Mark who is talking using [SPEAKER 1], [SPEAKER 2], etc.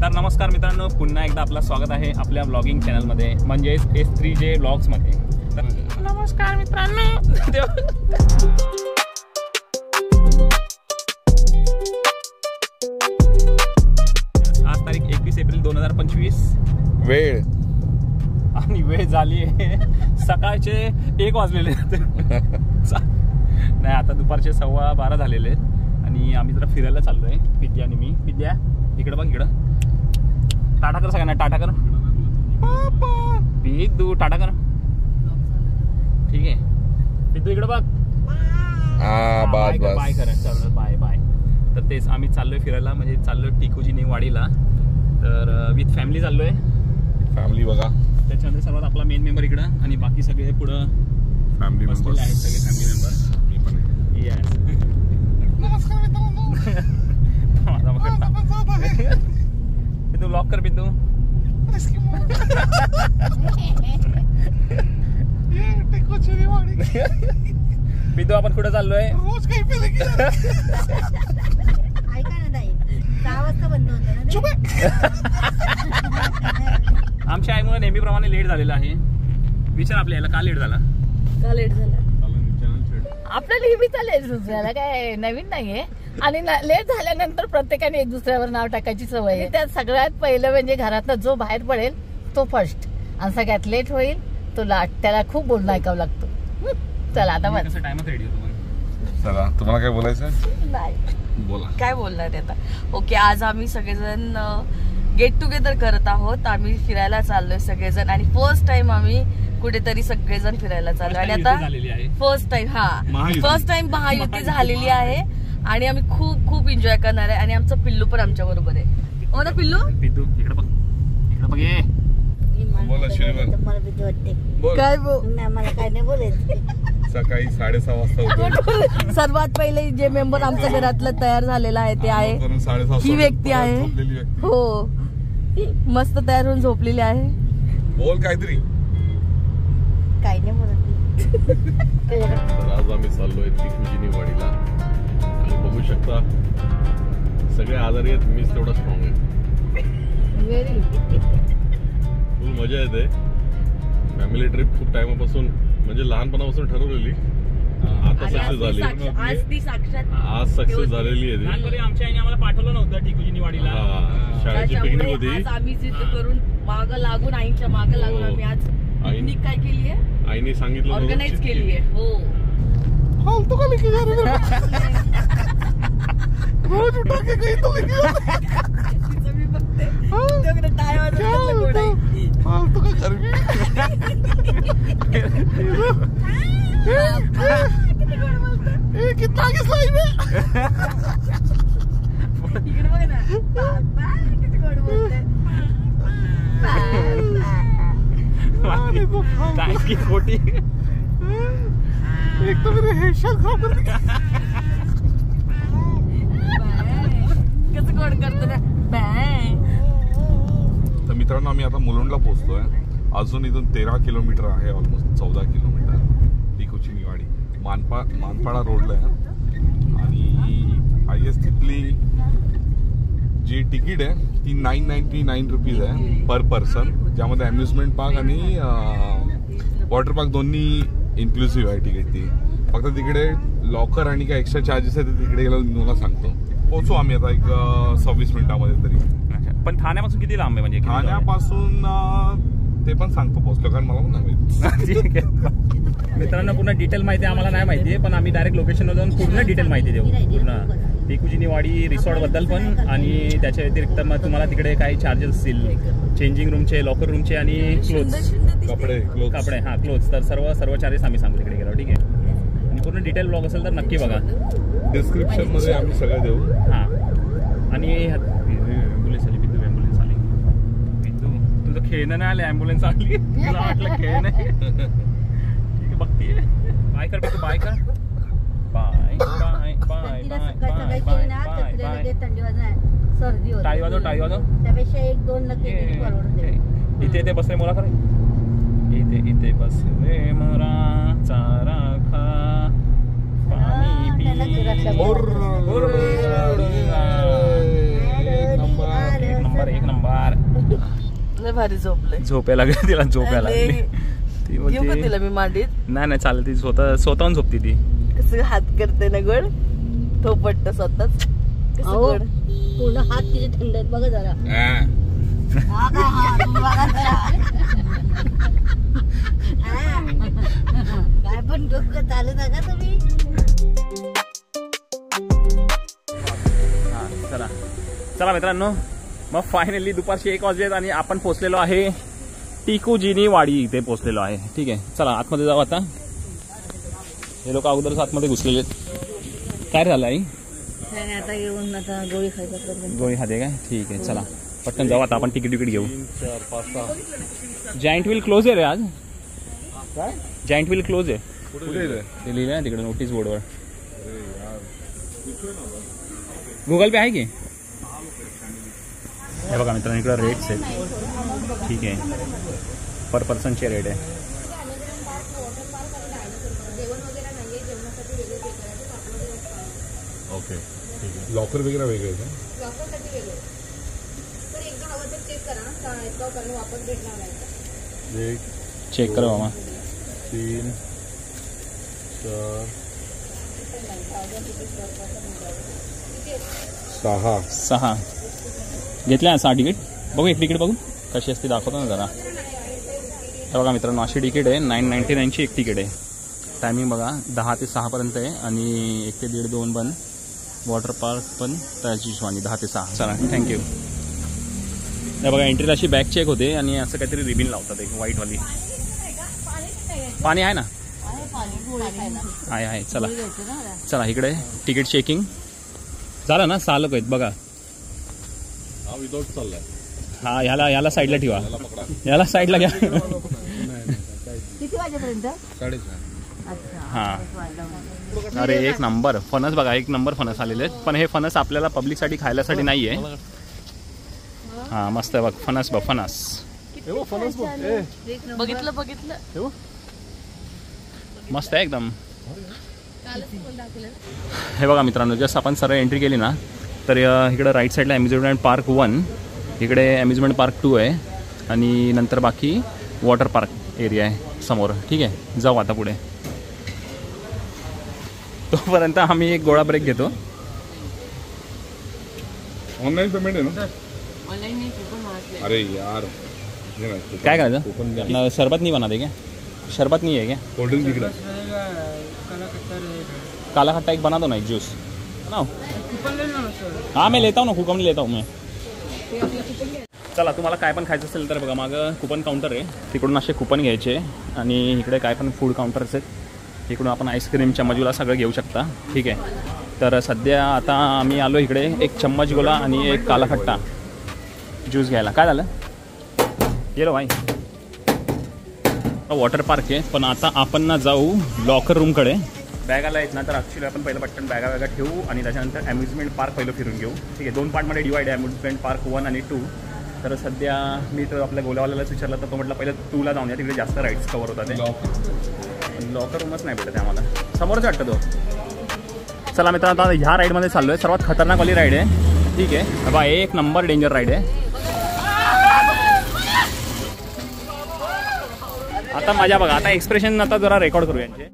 [SPEAKER 1] तर नमस्कार मित्रांनो, पुन्हा एकदा आपलं स्वागत आहे आपल्या ब्लॉगिंग चॅनलमध्ये, म्हणजेच S3J ब्लॉग्समध्ये. नमस्कार मित्रांनो. आज तारीख 21 एप्रिल 2025.
[SPEAKER 2] वेळ
[SPEAKER 1] आणि वेळ झाली आहे सकाळचे 1 वाजलेले. नाही, आता दुपारचे 12:15 झालेले आणि आम्ही जरा फिरायला चाललोय, विद्या आणि मी. विद्या इकडं बघ, इकडं टाटा कर सगळ्यांना, टाटा कर. पिद्दू टाटा कर. ठीक आहे पिद्दू, इकडं बघ. बाय कर, चल बाय बाय. तर तेच आम्ही चाललोय फिरायला, म्हणजे चाललोय टिकूजी वाडीला. तर विथ फॅमिली चाललोय.
[SPEAKER 2] फॅमिली बघा,
[SPEAKER 1] त्याच्यामध्ये सर्वात आपला मेन मेंबर इकडं आणि बाकी सगळे पुढं
[SPEAKER 2] फॅमिली मेंबर्स
[SPEAKER 1] आहेत, सगळे फॅमिली मेंबर.
[SPEAKER 2] मी पण आहे.
[SPEAKER 1] येस.
[SPEAKER 3] नमस्कार मित्रांनो.
[SPEAKER 1] पिद्दू लॉक कर. पिद्दू पिद्दू आपण कुठं चाललोय?
[SPEAKER 3] रोज काही पेले की ऐका ना ताई, 6 वाजता बंद होतं ना.
[SPEAKER 1] आमच्या आईमुळे नेहमीप्रमाणे लेट झालेला आहे. विचार आपल्या याला का लेट झाला?
[SPEAKER 4] का लेट झाला? आपलं नेहमीचा लेट झाला, काय नवीन नाहीये. आणि लेट झाल्यानंतर प्रत्येकाने एक दुसऱ्यावर नाव टाकायची सवय आहे. त्यात सगळ्यात पहिलं म्हणजे घरातनं जो बाहेर पडेल तो फर्स्ट, आणि सगळ्यात लेट होईल तो लाट. त्याला खूप बोलणं ऐकावं लागतं. चला आता
[SPEAKER 1] कसं टाइमात रेडी होतो.
[SPEAKER 2] चला, तुम्हाला काय बोलायचं?
[SPEAKER 4] नाही
[SPEAKER 2] बोला.
[SPEAKER 4] काय बोलणार आता. ओके, आज आम्ही सगळेजण गेट टुगेदर करत आहोत. आम्ही फिरायला चाललोय सगळेजण, आणि फर्स्ट टाइम आम्ही कुठेतरी सगळेजण फिरायला चाललोय. आणि आता फर्स्ट टाइम महायुती झालेली आहे आणि आम्ही खूप खूप एन्जॉय करणार आहे. आणि आमचं पिल्लू पण आमच्या बरोबर आहे. हो ना पिल्लू?
[SPEAKER 1] पिद्दू इकडे बघ, इकडे बघ. ये
[SPEAKER 2] बोला श्रीमान.
[SPEAKER 3] मला भीती वाटते.
[SPEAKER 4] काय
[SPEAKER 3] नाही, मला काय नाही बोलायचं.
[SPEAKER 2] सकाळी 6:30 वाजता उठून
[SPEAKER 4] सर्वात पहिले जे मेंबर आमच्या घरातलं तयार झालेलं आहे ते आहे ही व्यक्ती आहे. हो, मस्त तयार होऊन झोपलेली आहे.
[SPEAKER 2] बोल काहीतरी.
[SPEAKER 3] काय नाही बोलत.
[SPEAKER 2] तर आज आम्ही चाललोय टिकूजी वाडीला आणि बघू शकता सगळे आजारी आहेत, मीच तेवढा स्ट्रॉंग आहे.
[SPEAKER 4] व्हेरी
[SPEAKER 2] फुल मजा येते. फॅमिली ट्रिप खूप टाइमापासून, म्हणजे लहानपणापासून ठरवलेली, आता सक्सेस झाली. आज सक्सेस झालेली आहे.
[SPEAKER 1] लहानपणी आमच्या आईने आम्हाला पाठवलं नव्हतं टिकूजी वाडीला.
[SPEAKER 2] शाळेची पिकनिक होती.
[SPEAKER 4] आम्ही जिद्द करून मागं लागून, आईच्या मागं लागून आम्ही आज पिकनिक काय केली आहे,
[SPEAKER 2] आईने सांगितलं,
[SPEAKER 4] ऑर्गनाइज केली आहे. हो,
[SPEAKER 3] फालतू का लेके जा रहे रोज उठा के कहीं तो लेके जा.
[SPEAKER 4] तिचं मी बघते तेवढं टाय वाजवलं कोण आहे.
[SPEAKER 3] फालतू का घर में कितना आगे स्लाइड है.
[SPEAKER 4] इकडे बघ ना, बाबा किती गोड बोलते.
[SPEAKER 1] काय की खोटी.
[SPEAKER 3] एक तो मेरे हेडशॉट खराब कर दिया.
[SPEAKER 4] कसं गोड करतो ना.
[SPEAKER 2] तर मित्रांनो, आम्ही आता मुलुंडला पोहोचतोय. अजून इथून 13 किलोमीटर आहे, ऑलमोस्ट 14 किलोमीटर. टिकूची वाडी मानपाडा रोडला आहे. आणि आय गेस तिथली जी तिकीट आहे ती 999 रुपीज आहे पर पर्सन, ज्यामध्ये अम्युजमेंट पार्क आणि वॉटर पार्क दोन्ही इन्क्लुसिव्ह आहे तिकीट. ती फक्त तिकडे लॉकर आणि काय एक्स्ट्रा चार्जेस आहे, ते तिकडे गेला मला सांगतो. पोहोचू आम्ही आता एक 26 मिनिटांमध्ये तरी.
[SPEAKER 1] पण ठाण्यापासून किती लांब आहे? म्हणजे
[SPEAKER 2] ठाण्यापासून ते पण सांगतो पोहोचलो, कारण मला पण नाही माहिती.
[SPEAKER 1] मित्रांनो, पूर्ण डिटेल माहिती आम्हाला नाही माहिती, पण आम्ही डायरेक्ट लोकेशनवर जाऊन पूर्ण डिटेल माहिती देऊ. पूर्ण टिकूजी वाडी रिसॉर्ट बद्दल पण, आणि त्याच्या व्यतिरिक्त मग तुम्हाला तिकडे काही चार्जेस असतील, चेंजिंग रूमचे, लॉकर रूमचे आणि क्लोथ्स,
[SPEAKER 2] कपडे.
[SPEAKER 1] हा क्लोथ्स. तर सर्व चार्जेस आम्ही सांगू तिकडे गेलो. ठीक आहे. आणि पूर्ण डिटेल ब्लॉग असेल तर नक्की बघा,
[SPEAKER 2] डिस्क्रिप्शन मध्ये आम्ही सगळं देऊ.
[SPEAKER 1] हा. आणि ॲम्ब्युलन्स आली. पिद्दू ॲम्ब्युलन्स आली. पिद्दू तुझं खेळणं नाही आलं, ॲम्ब्युलन्स आली. तुला वाटलं खेळ नाही. ठीक आहे, बघतीये. बाय कर पिद्दू, बाय कर. Bye bye bye bye bye bye.
[SPEAKER 3] थंडी वाजणार, सर्दी होते.
[SPEAKER 1] टाळी वाजव.
[SPEAKER 3] त्यापेक्षा 1-2 लगे परवडते.
[SPEAKER 1] इथे बसले मोरा खरे. इथे बसले मोरा, चारा खा, पाणी पी. एक नंबर एक नंबर.
[SPEAKER 4] लय भारी झोपले.
[SPEAKER 1] झोपायला लागली तिला, झोपायला लागली. ती
[SPEAKER 4] घेऊ का
[SPEAKER 1] बोलते
[SPEAKER 4] तिला मी मांडीत?
[SPEAKER 1] नाही नाही चालेल, ती स्वतःहून झोपती ती.
[SPEAKER 4] कसं हात करते ना गोड, थोपटत स्वतःच. कसं
[SPEAKER 3] अहो,
[SPEAKER 4] गोड.
[SPEAKER 3] पूर्ण हात तिचे थंड आहेत बघा जरा.
[SPEAKER 2] हा.
[SPEAKER 3] हा काय हात, बघा जरा. काय पण डोकं चालू नका तुम्ही.
[SPEAKER 1] चला चला मित्रांनो, मग फायनली दुपारचे 1 वाजलेत आणि आपण पोहोचलेलो आहे टिकूजीनी वाडी इथे पोहोचलेलो आहे. ठीक आहे, चला आतमध्ये जाऊ आता. हे लोक अगोदरच आतमध्ये घुसलेले आहेत. काय झालं आई?
[SPEAKER 3] आता येऊन आता गोळी खायचा.
[SPEAKER 1] गोळी खाते काय? ठीक आहे, चला पटकन जाऊ आता आपण. तिकीट घेऊ.
[SPEAKER 2] 3, 4, 5, 6.
[SPEAKER 1] जायंट व्हील क्लोज आहे रे आज.
[SPEAKER 2] काय
[SPEAKER 1] जायंट व्हील क्लोज आहे.
[SPEAKER 2] कुठे आहे?
[SPEAKER 1] ते लिहिलं आहे तिकडे नोटीस बोर्डवर. गुगल पे आहे की? हे बघा मित्रांनो, इकडे रेट्स आहेत. ठीक आहे, पर पर्सनचे रेट आहे.
[SPEAKER 2] ओके, लॉकर वगैरे वेगळे आहे का?
[SPEAKER 1] चेक करा मामा.
[SPEAKER 2] 3, 4,
[SPEAKER 1] 6 घेतल्या 6 तिकीट. बघू एक तिकीट बघू कशी असते, दाखवतो ना जरा. हे बघा मित्रांनो, अशी तिकीट आहे. 999ची एक तिकीट आहे. टायमिंग बघा 10 ते 6 पर्यंत आहे आणि 1 ते 1.5, 2 बंद. वॉटर पार्क पण त्याची हिशोबाने 10 ते 6. चला थँक्यू. हे बघा एंट्रीला अशी बॅग चेक होते आणि असं काहीतरी रिबिन लावतात एक व्हाईटवाली. पाणी आहे ना? आहे. चला चला इकडे तिकीट चेकिंग झालं ना. 6 लोक आहेत बघा.
[SPEAKER 2] हा विदाउट चाललाय.
[SPEAKER 1] हा ह्याला साईडला ठेवा. याला साईडला घ्या.
[SPEAKER 3] किती वाजेपर्यंत?
[SPEAKER 2] 4:30.
[SPEAKER 1] हा अरे एक नंबर फणस बघा, एक नंबर फणस आलेले आहेत. पण हे फणस आपल्याला पब्लिकसाठी खायल्यासाठी नाही आहे. हा मस्त आहे बघ फणस. बघ फणस
[SPEAKER 4] बघितलं
[SPEAKER 1] मस्त आहे एकदम. हे बघा मित्रांनो, जस्ट आपण सरळ एंट्री केली ना तर इकडे राईट साईडला अम्युजमेंट पार्क 1, इकडे अम्युजमेंट पार्क 2 आहे आणि नंतर बाकी वॉटर पार्क एरिया आहे समोर. ठीक आहे, जाऊ आता पुढे. तोपर्यंत आम्ही एक गोळा ब्रेक घेतो.
[SPEAKER 2] ऑनलाइन पेमेंट आहे ना? अरे यार,
[SPEAKER 1] काय करायचं? शरबत नहीं बना दे क्या? शरबत नहीं है क्या?
[SPEAKER 2] कोल्ड ड्रिंक दिख रहा है.
[SPEAKER 1] काला खट्टा एक बना दो ना, एक जूस बनाओ. हाँ मैं लेता हूँ ना, कूपन लेता हूँ मैं. चला तुम्हाला काय पण खायचं असेल तर बघा मागं कूपन काउंटर आहे, तिकडून असे कूपन घ्यायचे आणि इकडे काय पण फूड काउंटर्स आहेत, इकडून आपण आईस्क्रीम चम्मचगोला सगळं घेऊ शकता. ठीक आहे, तर सध्या आता आम्ही आलो इकडे एक चम्मचगोला आणि एक काला खट्टा ज्यूस घ्यायला. काय झालं ये लो भाई. वॉटर पार्क आहे, पण आता आपण ना जाऊ लॉकर रूमकडे. बॅगाला आहेत ना, तर ॲक्च्युली आपण पहिलं पटकन बॅगा ठेवू आणि त्याच्यानंतर अम्युजमेंट पार्क पहिलं फिरून घेऊ. ठीक आहे, 2 पार्टमध्ये डिवाइड आहे अम्युजमेंट पार्क 1 आणि 2. तर सध्या मी तर आपल्या गोलावाल्यालाच विचारलं तर तो म्हटलं पहिलं 2ला जाऊन या, तिकडे जास्त राईड्स कवर होतात. ते लॉकर रूमच नाही भेटत आम्हाला, समोरच वाटतं तो. चला मित्रांनो, आता ह्या राईडमध्ये चाललो आहे. सर्वात खतरनाकवाली राईड आहे. ठीक आहे बा, एक नंबर डेंजर राईड आहे. आता मजा बघा, आता एक्सप्रेशन आता जरा रेकॉर्ड करू यांचे.